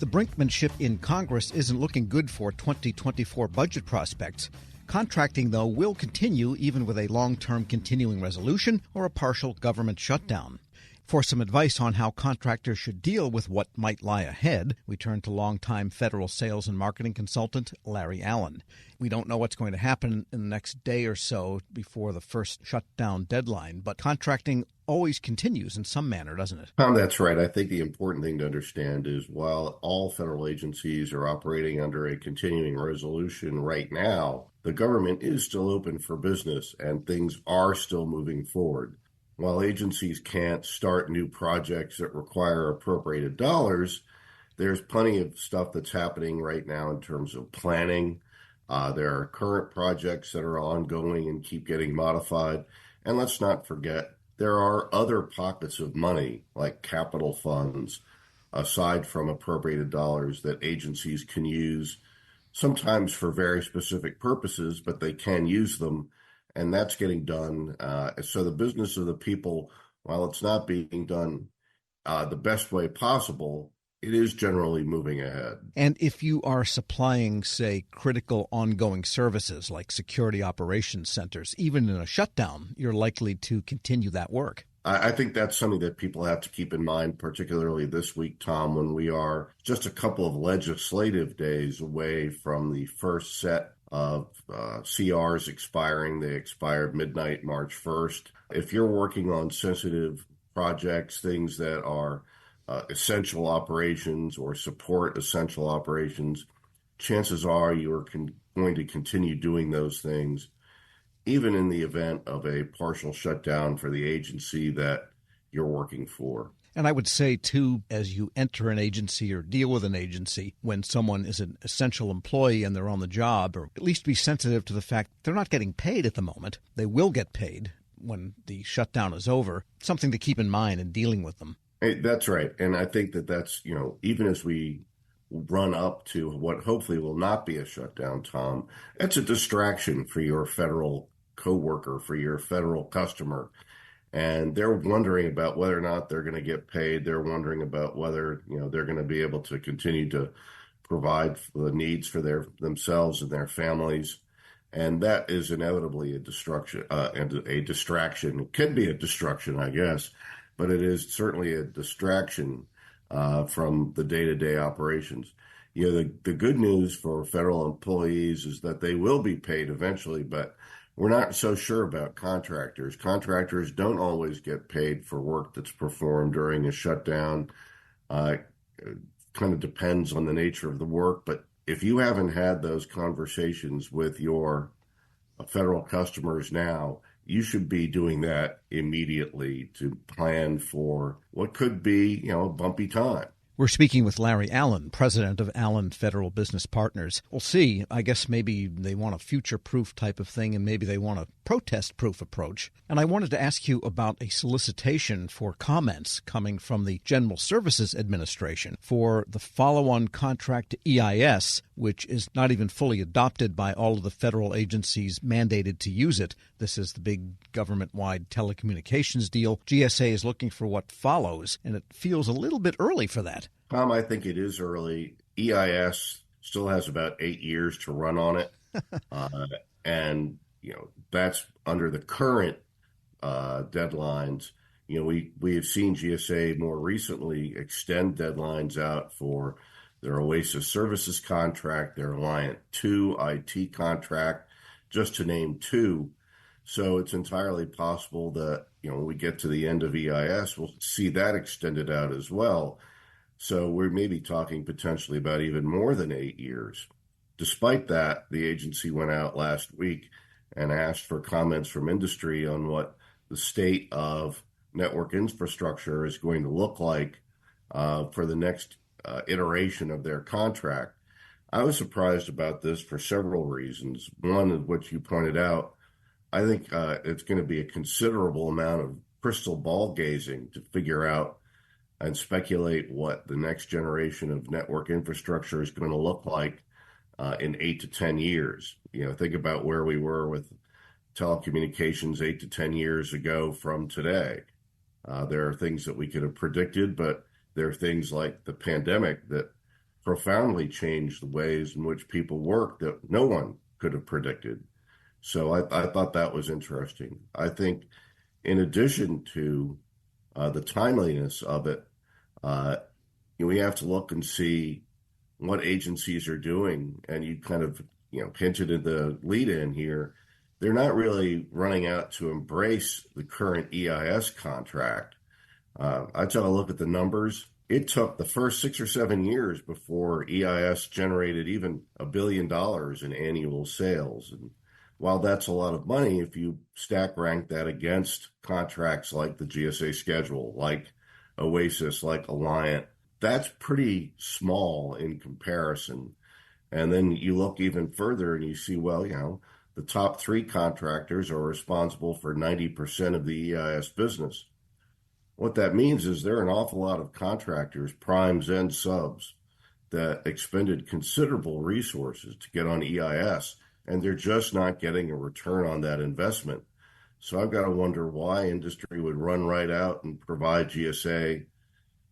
The brinkmanship in Congress isn't looking good for 2024 budget prospects. Contracting, though, will continue even with a long-term continuing resolution or a partial government shutdown. For some advice on how contractors should deal with what might lie ahead, we turn to longtime federal sales and marketing consultant Larry Allen. We don't know what's going to happen in the next day or so before the first shutdown deadline, but contracting always continues in some manner, doesn't it? Tom, that's right. I think the important thing to understand is while all federal agencies are operating under a continuing resolution right now, the government is still open for business and things are still moving forward. While agencies can't start new projects that require appropriated dollars, there's plenty of stuff that's happening right now in terms of planning. There are current projects that are ongoing and keep getting modified. And let's not forget, there are other pockets of money, like capital funds, aside from appropriated dollars, that agencies can use, sometimes for very specific purposes, but they can use them. And that's getting done. So the business of the people, while it's not being done the best way possible, it is generally moving ahead. And if you are supplying, say, critical ongoing services like security operations centers, even in a shutdown, you're likely to continue that work. I think that's something that people have to keep in mind, particularly this week, Tom, when we are just a couple of legislative days away from the first set of CRs expiring. They expired midnight March 1st. If you're working on sensitive projects, things that are essential operations or support essential operations, chances are you are going to continue doing those things, even in the event of a partial shutdown for the agency that you're working for. And I would say, too, as you enter an agency or deal with an agency, when someone is an essential employee and they're on the job, or at least be sensitive to the fact they're not getting paid at the moment. They will get paid when the shutdown is over. Something to keep in mind in dealing with them. Hey, that's right. And I think that that's, even as we run up to what hopefully will not be a shutdown, Tom, that's a distraction for your federal coworker, for your federal customer. And they're wondering about whether or not they're going to get paid. They're wondering about whether, they're going to be able to continue to provide for the needs for themselves and their families. And that is inevitably a distraction. It can be a distraction, I guess, but it is certainly a distraction from the day-to-day operations. The good news for federal employees is that they will be paid eventually, but we're not so sure about contractors. Contractors don't always get paid for work that's performed during a shutdown. It kind of depends on the nature of the work. But if you haven't had those conversations with your federal customers now, you should be doing that immediately to plan for what could be, a bumpy time. We're speaking with Larry Allen, president of Allen Federal Business Partners. We'll see. I guess maybe they want a future-proof type of thing, and maybe they want a protest-proof approach. And I wanted to ask you about a solicitation for comments coming from the General Services Administration for the follow-on contract to EIS, which is not even fully adopted by all of the federal agencies mandated to use it. This is the big government-wide telecommunications deal. GSA is looking for what follows, and it feels a little bit early for that. Tom, I think it is early. EIS still has about 8 years to run on it. And, that's under the current deadlines. We have seen GSA more recently extend deadlines out for their Oasis Services contract, their Alliant 2 IT contract, just to name two. So it's entirely possible that, when we get to the end of EIS, we'll see that extended out as well. So we're maybe talking potentially about even more than 8 years. Despite that, the agency went out last week and asked for comments from industry on what the state of network infrastructure is going to look like for the next iteration of their contract. I was surprised about this for several reasons. One of which you pointed out, I think it's going to be a considerable amount of crystal ball gazing to figure out and speculate what the next generation of network infrastructure is going to look like in 8 to 10 years. Think about where we were with telecommunications 8 to 10 years ago from today. There are things that we could have predicted, but there are things like the pandemic that profoundly changed the ways in which people work that no one could have predicted. So I thought that was interesting. I think in addition to the timeliness of it, uh, we have to look and see what agencies are doing. And you kind of, hinted at the lead in here. They're not really running out to embrace the current EIS contract. I took a look at the numbers. It took the first 6 or 7 years before EIS generated even $1 billion in annual sales. And while that's a lot of money, if you stack rank that against contracts like the GSA schedule, like Oasis, like Alliant, that's pretty small in comparison. And then you look even further and you see, well, the top 3 contractors are responsible for 90% of the EIS business. What that means is there are an awful lot of contractors, primes and subs, that expended considerable resources to get on EIS, and they're just not getting a return on that investment. So I've got to wonder why industry would run right out and provide GSA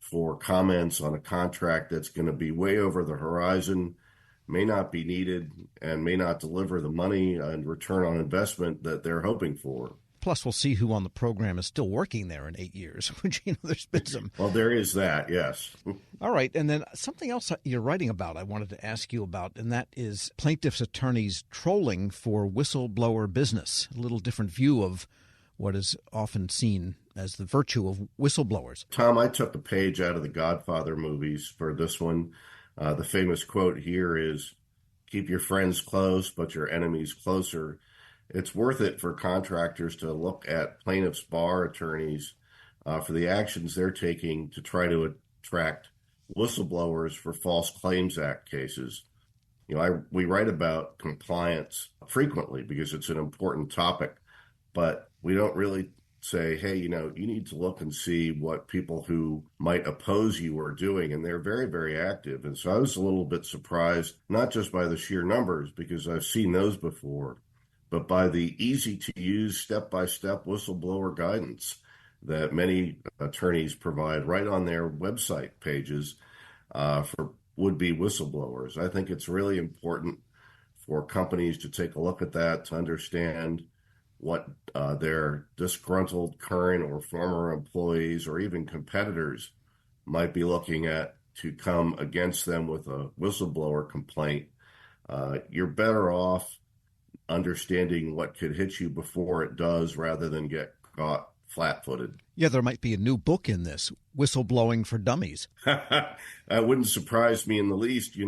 for comments on a contract that's going to be way over the horizon, may not be needed, and may not deliver the money and return on investment that they're hoping for. Plus, we'll see who on the program is still working there in 8 years, which, there's been some. Well, there is that, yes. All right. And then something else you're writing about I wanted to ask you about, and that is plaintiffs' attorneys trolling for whistleblower business, a little different view of what is often seen as the virtue of whistleblowers. Tom, I took a page out of the Godfather movies for this one. The famous quote here is, "Keep your friends close, but your enemies closer." It's worth it for contractors to look at plaintiffs' bar attorneys for the actions they're taking to try to attract whistleblowers for False Claims Act cases. We write about compliance frequently because it's an important topic, but we don't really say, hey, you need to look and see what people who might oppose you are doing. And they're very, very active. And so I was a little bit surprised, not just by the sheer numbers, because I've seen those before, but by the easy-to-use, step-by-step whistleblower guidance that many attorneys provide right on their website pages for would-be whistleblowers. I think it's really important for companies to take a look at that, to understand what their disgruntled current or former employees or even competitors might be looking at to come against them with a whistleblower complaint. You're better off understanding what could hit you before it does rather than get caught flat-footed. Yeah, there might be a new book in this, Whistleblowing for Dummies. That wouldn't surprise me in the least.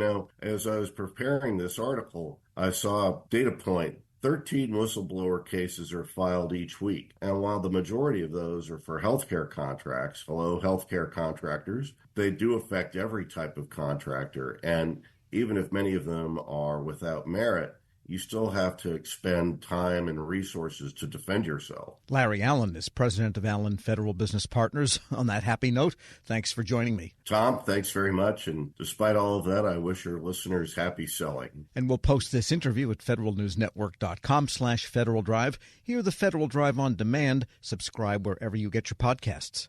As I was preparing this article, I saw a data point. 13 whistleblower cases are filed each week. And while the majority of those are for healthcare contracts, hello, healthcare contractors, they do affect every type of contractor. And even if many of them are without merit, you still have to expend time and resources to defend yourself. Larry Allen is president of Allen Federal Business Partners. On that happy note, thanks for joining me. Tom, thanks very much. And despite all of that, I wish your listeners happy selling. And we'll post this interview at federalnewsnetwork.com/Federal Drive. Hear the Federal Drive on demand. Subscribe wherever you get your podcasts.